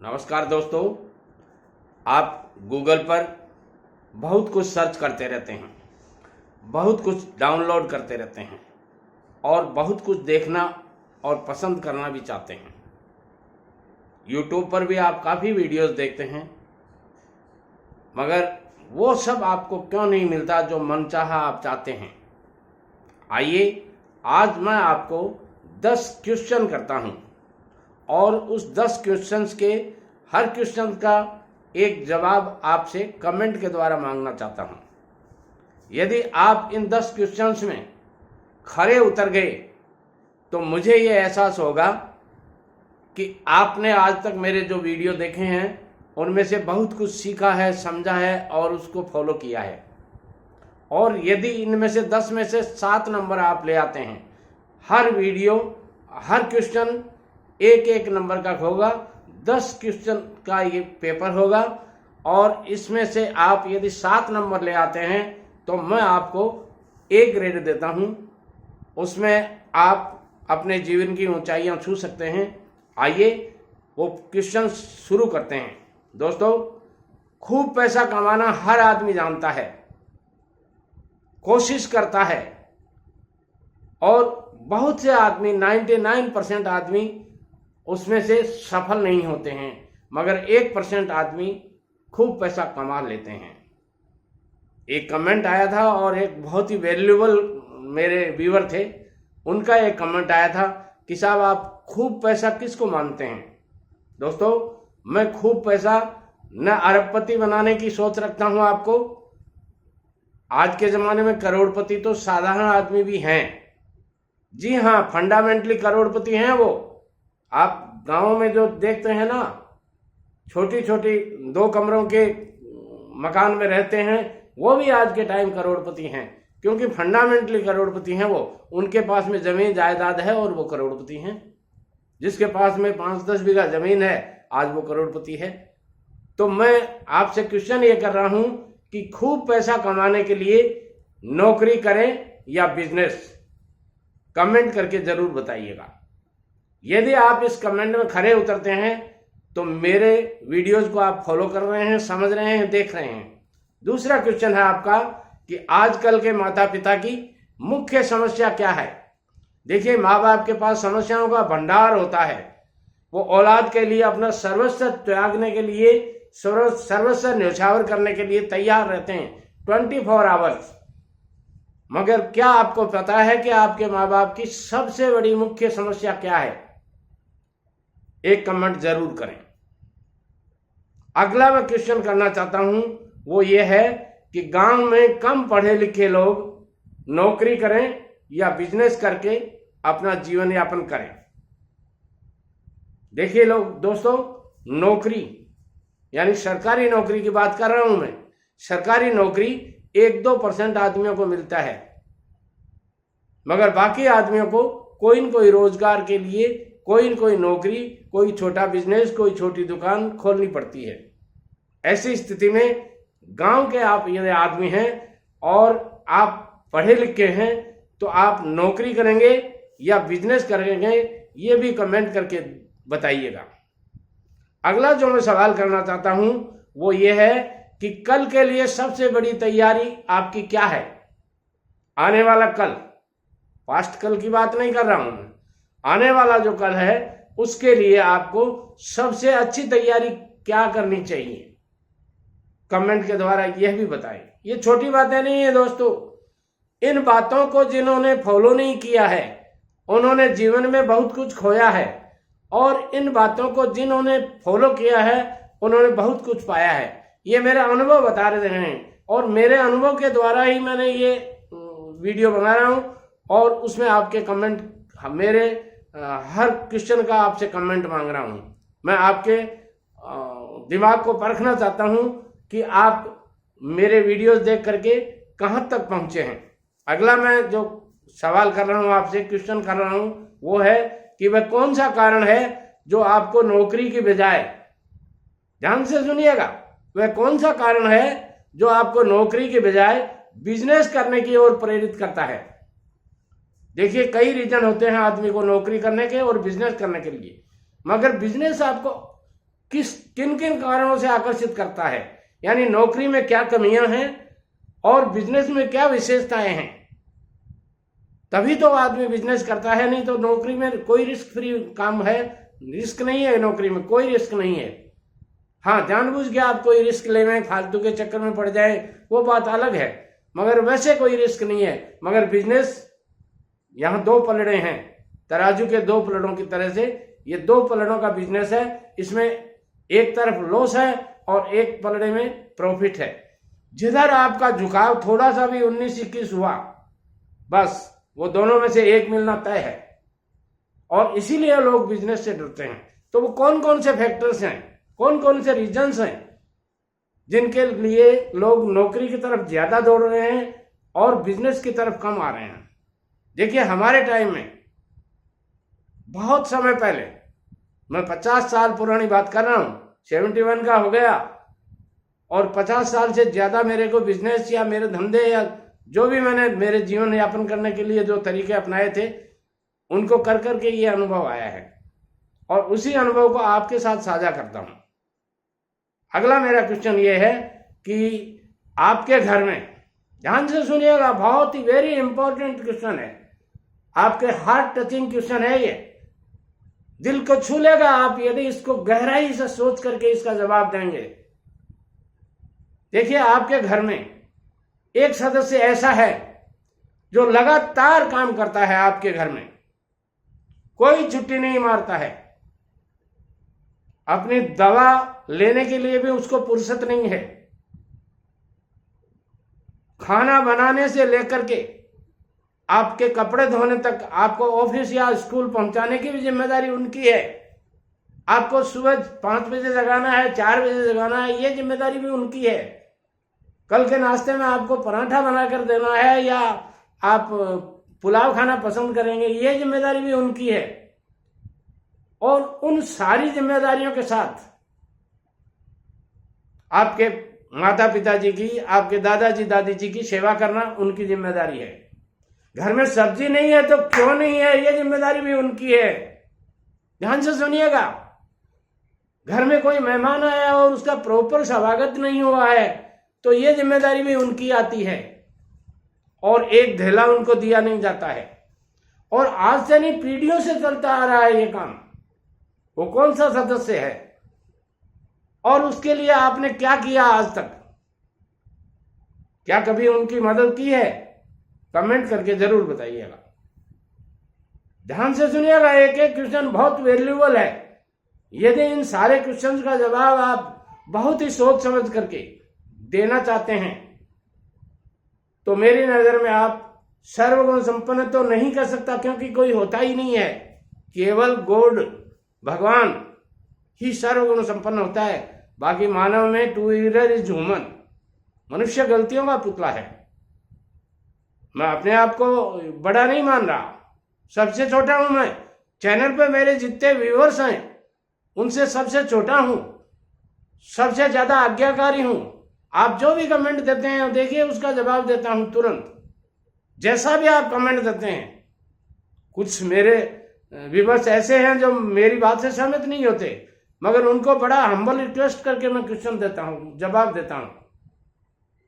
नमस्कार दोस्तों, आप गूगल पर बहुत कुछ सर्च करते रहते हैं, बहुत कुछ डाउनलोड करते रहते हैं और बहुत कुछ देखना और पसंद करना भी चाहते हैं। यूट्यूब पर भी आप काफ़ी वीडियोस देखते हैं, मगर वो सब आपको क्यों नहीं मिलता जो मनचाहा आप चाहते हैं। आइए, आज मैं आपको 10 क्वेश्चन करता हूं और उस 10 क्वेश्चंस के हर क्वेश्चन का एक जवाब आपसे कमेंट के द्वारा मांगना चाहता हूं। यदि आप इन 10 क्वेश्चंस में खरे उतर गए तो मुझे ये एहसास होगा कि आपने आज तक मेरे जो वीडियो देखे हैं उनमें से बहुत कुछ सीखा है, समझा है और उसको फॉलो किया है। और यदि इनमें से 10 में से 7 नंबर आप ले आते हैं, हर वीडियो, हर क्वेश्चन एक एक नंबर का होगा, 10 क्वेश्चन का ये पेपर होगा और इसमें से आप यदि 7 नंबर ले आते हैं तो मैं आपको A ग्रेड देता हूं। उसमें आप अपने जीवन की ऊंचाइयां छू सकते हैं। आइए वो क्वेश्चन शुरू करते हैं। दोस्तों, खूब पैसा कमाना हर आदमी जानता है, कोशिश करता है और बहुत से आदमी 99% आदमी उसमें से सफल नहीं होते हैं, मगर 1% आदमी खूब पैसा कमा लेते हैं। एक कमेंट आया था और एक बहुत ही वैल्यूएबल मेरे व्यूअर थे, उनका एक कमेंट आया था कि साहब आप खूब पैसा किसको मानते हैं। दोस्तों, मैं खूब पैसा न अरबपति बनाने की सोच रखता हूं आपको। आज के ज़माने में करोड़पति तो साधारण आदमी भी हैं। जी हाँ, फंडामेंटली करोड़पति हैं वो। आप गांव में जो देखते हैं ना, छोटी छोटी 2 कमरों के मकान में रहते हैं, वो भी आज के टाइम करोड़पति हैं, क्योंकि फंडामेंटली करोड़पति हैं वो। उनके पास में जमीन जायदाद है और वो करोड़पति हैं। जिसके पास में 5-10 बीघा जमीन है, आज वो करोड़पति है। तो मैं आपसे क्वेश्चन ये कर रहा हूं कि खूब पैसा कमाने के लिए नौकरी करें या बिजनेस? कमेंट करके जरूर बताइएगा। यदि आप इस कमेंट में खरे उतरते हैं तो मेरे वीडियोस को आप फॉलो कर रहे हैं, समझ रहे हैं, देख रहे हैं। दूसरा क्वेश्चन है आपका कि आजकल के माता पिता की मुख्य समस्या क्या है। देखिए, माँ बाप के पास समस्याओं का भंडार होता है। वो औलाद के लिए अपना सर्वस्व त्यागने के लिए, सर्वस्व न्यौछावर करने के लिए तैयार रहते हैं 24 आवर्स। मगर क्या आपको पता है कि आपके माँ बाप की सबसे बड़ी मुख्य समस्या क्या है? एक कमेंट जरूर करें। अगला मैं क्वेश्चन करना चाहता हूं, वो ये है कि गांव में कम पढ़े लिखे लोग नौकरी करें या बिजनेस करके अपना जीवन यापन करें। देखिए लोग, दोस्तों, नौकरी यानी सरकारी नौकरी की बात कर रहा हूं मैं। सरकारी नौकरी 1-2% आदमियों को मिलता है, मगर बाकी आदमियों को कोई न कोई रोजगार के लिए कोई न कोई नौकरी, कोई छोटा बिजनेस, कोई छोटी दुकान खोलनी पड़ती है। ऐसी स्थिति में गांव के आप यदि आदमी हैं और आप पढ़े लिखे हैं तो आप नौकरी करेंगे या बिजनेस करेंगे, ये भी कमेंट करके बताइएगा। अगला जो मैं सवाल करना चाहता हूं वो ये है कि कल के लिए सबसे बड़ी तैयारी आपकी क्या है? आने वाला कल, पास्ट कल की बात नहीं कर रहा हूं मैं। आने वाला जो कल है उसके लिए आपको सबसे अच्छी तैयारी क्या करनी चाहिए? कमेंट के द्वारा यह भी बताएं। ये छोटी बातें नहीं है दोस्तों। इन बातों को जिन्होंने फॉलो नहीं किया है उन्होंने जीवन में बहुत कुछ खोया है, और इन बातों को जिन्होंने फॉलो किया है उन्होंने बहुत कुछ पाया है। ये मेरे अनुभव बता रहे हैं और मेरे अनुभव के द्वारा ही मैंने ये वीडियो बना रहा हूं और उसमें आपके कमेंट, मेरे हर क्वेश्चन का आपसे कमेंट मांग रहा हूं। मैं आपके दिमाग को परखना चाहता हूं कि आप मेरे वीडियोस देख करके कहां तक पहुंचे हैं। अगला मैं जो सवाल कर रहा हूं आपसे, क्वेश्चन कर रहा हूं, वो है कि वह कौन सा कारण है जो आपको नौकरी की बजाय, ध्यान से सुनिएगा, वह कौन सा कारण है जो आपको नौकरी के बजाय बिजनेस करने की ओर प्रेरित करता है? देखिए, कई रीजन होते हैं आदमी को नौकरी करने के और बिजनेस करने के लिए, मगर बिजनेस आपको किन किन कारणों से आकर्षित करता है, यानी नौकरी में क्या कमियां हैं और बिजनेस में क्या विशेषताएं हैं, तभी तो आदमी बिजनेस करता है। नहीं तो नौकरी में कोई रिस्क फ्री काम है, रिस्क नहीं है, नौकरी में कोई रिस्क नहीं है। हाँ, जानबूझ के आप कोई रिस्क लेवें, फालतू के चक्कर में पड़ जाए, वो बात अलग है, मगर वैसे कोई रिस्क नहीं है। मगर बिजनेस, यहाँ दो पलड़े हैं, तराजू के दो पलड़ों की तरह से ये दो पलड़ों का बिजनेस है। इसमें एक तरफ लॉस है और एक पलड़े में प्रॉफिट है। जिधर आपका झुकाव थोड़ा सा भी 19-21 हुआ, बस वो दोनों में से एक मिलना तय है। और इसीलिए लोग बिजनेस से डरते हैं। तो वो कौन कौन से फैक्टर्स हैं, कौन कौन से रीजंस हैं जिनके लिए लोग नौकरी की तरफ ज्यादा दौड़ रहे हैं और बिजनेस की तरफ कम आ रहे हैं? देखिए, हमारे टाइम में बहुत समय पहले, मैं 50 साल पुरानी बात कर रहा हूं, 71 का हो गया, और 50 साल से ज्यादा मेरे को बिजनेस या मेरे धंधे या जो भी मैंने मेरे जीवन यापन करने के लिए जो तरीके अपनाए थे, उनको कर करके ये अनुभव आया है और उसी अनुभव को आपके साथ साझा करता हूं। अगला मेरा क्वेश्चन ये है कि आपके घर में, ध्यान से सुनिएगा, बहुत ही वेरी इंपॉर्टेंट क्वेश्चन है, आपके हार्ट टचिंग क्वेश्चन है, ये दिल को छू लेगा आप यदि इसको गहराई से सोच करके इसका जवाब देंगे। देखिए, आपके घर में एक सदस्य ऐसा है जो लगातार काम करता है, आपके घर में कोई छुट्टी नहीं मारता है, अपनी दवा लेने के लिए भी उसको फुर्सत नहीं है, खाना बनाने से लेकर के आपके कपड़े धोने तक, आपको ऑफिस या स्कूल पहुंचाने की भी जिम्मेदारी उनकी है। आपको सुबह 5 बजे जगाना है, 4 बजे जगाना है, ये जिम्मेदारी भी उनकी है। कल के नाश्ते में आपको पराठा बनाकर देना है या आप पुलाव खाना पसंद करेंगे, ये जिम्मेदारी भी उनकी है। और उन सारी जिम्मेदारियों के साथ आपके माता पिताजी की, आपके दादाजी दादी जी की सेवा करना उनकी जिम्मेदारी है। घर में सब्जी नहीं है तो क्यों नहीं है, ये जिम्मेदारी भी उनकी है। ध्यान से सुनिएगा, घर में कोई मेहमान आया और उसका प्रॉपर स्वागत नहीं हुआ है तो ये जिम्मेदारी भी उनकी आती है और एक धेला उनको दिया नहीं जाता है। और आज से नहीं, पीढ़ियों से चलता आ रहा है ये काम। वो कौन सा सदस्य है और उसके लिए आपने क्या किया आज तक? क्या कभी उनकी मदद की है? कमेंट करके जरूर बताइएगा। ध्यान से सुनिएगा, एक एक क्वेश्चन बहुत वैल्यूएबल है। यदि इन सारे क्वेश्चंस का जवाब आप बहुत ही सोच समझ करके देना चाहते हैं तो मेरी नजर में आप सर्वगुण संपन्न तो नहीं कर सकता, क्योंकि कोई होता ही नहीं है। केवल गॉड, भगवान ही सर्वगुण संपन्न होता है। बाकी मानव में टू ईरर इज ह्यूमन, मनुष्य गलतियों का पुतला है। मैं अपने आप को बड़ा नहीं मान रहा, सबसे छोटा हूं मैं। चैनल पे मेरे जितने व्यूअर्स हैं उनसे सबसे छोटा हूं, सबसे ज्यादा आज्ञाकारी हूं। आप जो भी कमेंट देते हैं देखिए, उसका जवाब देता हूं तुरंत, जैसा भी आप कमेंट देते हैं। कुछ मेरे व्यूअर्स ऐसे हैं जो मेरी बात से सहमत नहीं होते, मगर उनको बड़ा हम्बल रिक्वेस्ट करके मैं क्वेश्चन देता हूं, जवाब देता हूं।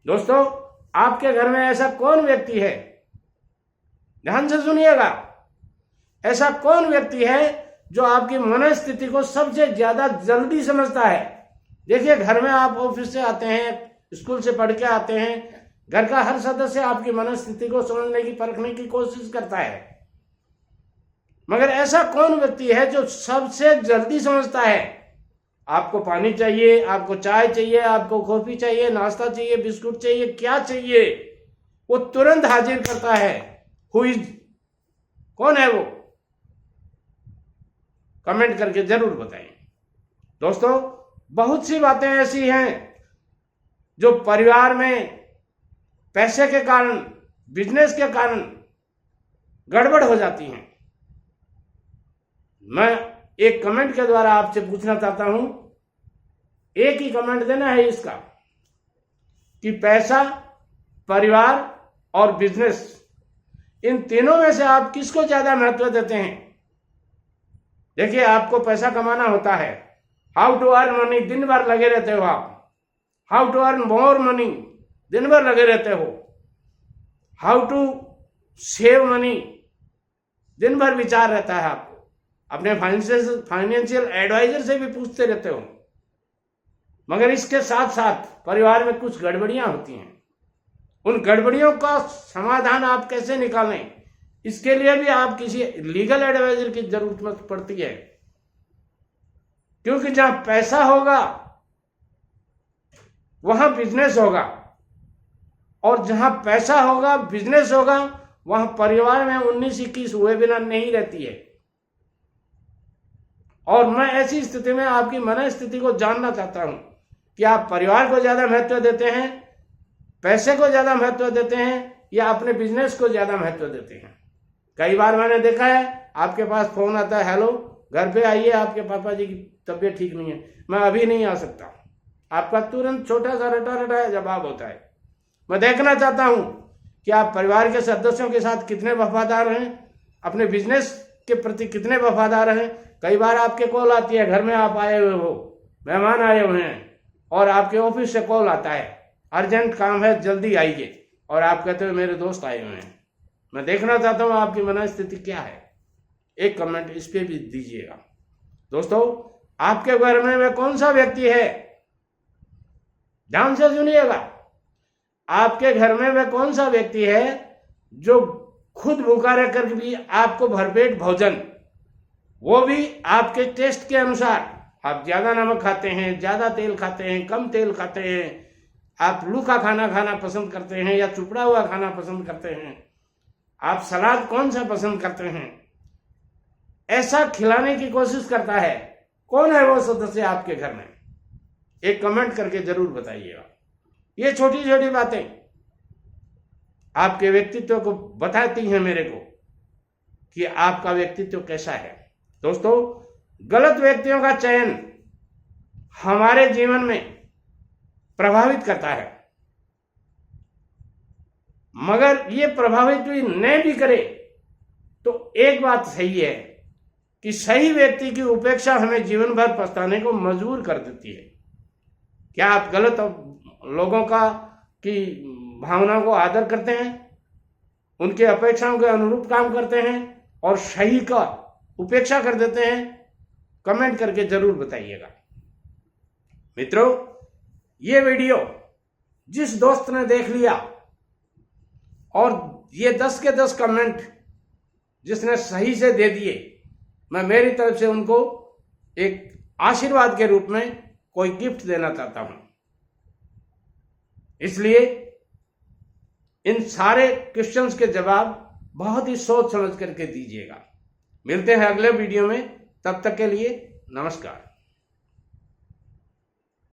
दोस्तों, आपके घर में ऐसा कौन व्यक्ति है, ध्यान से सुनिएगा, ऐसा कौन व्यक्ति है जो आपकी मनस्थिति को सबसे ज्यादा जल्दी समझता है? देखिए, घर में आप ऑफिस से आते हैं, स्कूल से पढ़ के आते हैं, घर का हर सदस्य आपकी मनस्थिति को समझने की, परखने की कोशिश करता है, मगर ऐसा कौन व्यक्ति है जो सबसे जल्दी समझता है? आपको पानी चाहिए, आपको चाय चाहिए, आपको कॉफी चाहिए, नाश्ता चाहिए, बिस्कुट चाहिए, क्या चाहिए, वो तुरंत हाजिर करता है। हु इज, कौन है वो? कमेंट करके जरूर बताएं। दोस्तों, बहुत सी बातें ऐसी हैं जो परिवार में पैसे के कारण, बिजनेस के कारण गड़बड़ हो जाती हैं। मैं एक कमेंट के द्वारा आपसे पूछना चाहता हूं, एक ही कमेंट देना है इसका, कि पैसा, परिवार और बिजनेस, इन तीनों में से आप किसको ज्यादा महत्व देते हैं? देखिए, आपको पैसा कमाना होता है, हाउ टू अर्न मनी दिन भर लगे रहते हो आप, how to earn more money दिन भर लगे रहते हो, हाउ टू सेव मनी दिन भर विचार रहता है आपको, अपने फाइनेंशियल एडवाइजर से भी पूछते रहते हो। मगर इसके साथ साथ परिवार में कुछ गड़बड़ियां होती हैं, उन गड़बड़ियों का समाधान आप कैसे निकालें, इसके लिए भी आप किसी लीगल एडवाइजर की जरूरत पड़ती है। क्योंकि जहां पैसा होगा वहां बिजनेस होगा, और जहां पैसा होगा बिजनेस होगा वहां परिवार में 19-21 हुए बिना नहीं रहती है। और मैं ऐसी स्थिति में आपकी मनस्थिति को जानना चाहता हूं कि आप परिवार को ज्यादा महत्व देते हैं, पैसे को ज्यादा महत्व देते हैं, या अपने बिजनेस को ज्यादा महत्व देते हैं। कई बार मैंने देखा है आपके पास फोन आता है, हेलो घर पे आइए, आपके पापा जी की तबीयत ठीक नहीं है, मैं अभी नहीं आ सकता। आपका तुरंत छोटा सा रटा जवाब होता है। मैं देखना चाहता हूं कि आप परिवार के सदस्यों के साथ कितने वफादार हैं, अपने बिजनेस के प्रति कितने वफादार हैं। कई बार आपके कॉल आती है, घर में आप आए हुए हो, मेहमान आए हुए हैं, और आपके ऑफिस से कॉल आता है, अर्जेंट काम है जल्दी आइए, और आप कहते हो मेरे दोस्त आए हुए हैं। मैं देखना चाहता हूं आपकी मनस्थिति क्या है। एक कमेंट इस पे भी दीजिएगा। दोस्तों, आपके घर में वह कौन सा व्यक्ति है, ध्यान से सुनिएगा, आपके घर में वह कौन सा व्यक्ति है जो खुद भूखा रहकर भी आपको भरपेट भोजन, वो भी आपके टेस्ट के अनुसार, आप ज्यादा नमक खाते हैं, ज्यादा तेल खाते हैं, कम तेल खाते हैं, आप लूखा खाना खाना पसंद करते हैं या चुपड़ा हुआ खाना पसंद करते हैं, आप सलाद कौन सा पसंद करते हैं, ऐसा खिलाने की कोशिश करता है। कौन है वो सदस्य आपके घर में? एक कमेंट करके जरूर बताइएगा। ये छोटी छोटी बातें आपके व्यक्तित्व को बताती हैं मेरे को कि आपका व्यक्तित्व कैसा है। दोस्तों, गलत व्यक्तियों का चयन हमारे जीवन में प्रभावित करता है, मगर ये प्रभावित भी नहीं भी करे तो एक बात सही है कि सही व्यक्ति की उपेक्षा हमें जीवन भर पछताने को मजबूर कर देती है। क्या आप गलत लोगों का की भावना को आदर करते हैं, उनके अपेक्षाओं के अनुरूप काम करते हैं और सही का उपेक्षा कर देते हैं? कमेंट करके जरूर बताइएगा। मित्रों, ये वीडियो जिस दोस्त ने देख लिया और ये 10 के 10 कमेंट जिसने सही से दे दिए, मैं मेरी तरफ से उनको एक आशीर्वाद के रूप में कोई गिफ्ट देना चाहता हूं। इसलिए इन सारे क्वेश्चंस के जवाब बहुत ही सोच समझ करके दीजिएगा। मिलते हैं अगले वीडियो में, तब तक के लिए नमस्कार।